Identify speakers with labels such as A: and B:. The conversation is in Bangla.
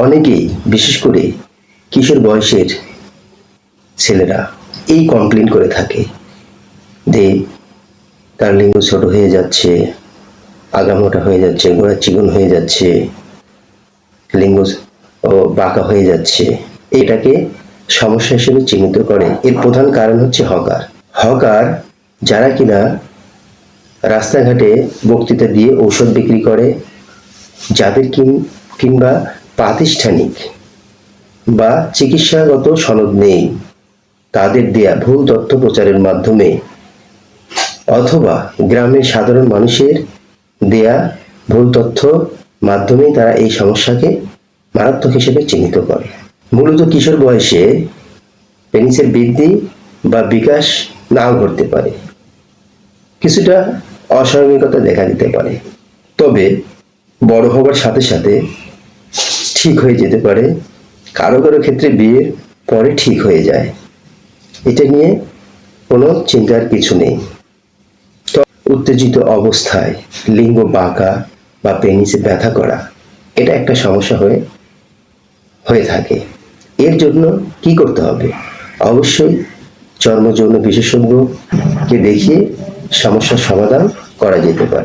A: অনেকেই বিশেষ করে কিশোর বয়সের ছেলেরা এই কমপ্লেন করে থাকে যে তার লিঙ্গ ছোট হয়ে যাচ্ছে, আগামোটা হয়ে যাচ্ছে, গোড়া চিকন হয়ে যাচ্ছে, লিঙ্গ বাঁকা হয়ে যাচ্ছে। এটাকে সমস্যা হিসেবে চিহ্নিত করে। এর প্রধান কারণ হচ্ছে হকার। হকার যারা কিনা রাস্তাঘাটে বক্তৃতা দিয়ে ঔষধ বিক্রি করে, যাদের কিংবা প্রাতিষ্ঠানিক বা চিকিৎসাগত সনদ নেই, তাদের দেয়া ভুল তথ্য প্রচারের মাধ্যমে অথবা গ্রামের সাধারণ মানুষের দেয়া ভুল তথ্য মাধ্যমে তারা এই সমস্যাকে মারাত্মক হিসেবে চিহ্নিত করে। মূলত কিশোর বয়সে পেনিসের বৃদ্ধি বা বিকাশ নাও ঘটতে পারে, কিছুটা অস্বাভাবিকতা দেখা দিতে পারে, তবে বড় হবার সাথে সাথে ঠিক হয়ে যেতে পারে। কারো কারো ক্ষেত্রে বিয়ের পরে ঠিক হয়ে যায়। এটা নিয়ে কোনো চিন্তার কিছু নেই। উত্তেজিত অবস্থায় লিঙ্গ বাঁকা বা পেনিসে ব্যথা করা এটা একটা সমস্যা হয়ে থাকে। এর জন্য কি করতে হবে? অবশ্যই চর্ম যৌন বিশেষজ্ঞকে দেখিয়ে সমস্যার সমাধান করা যেতে পারে।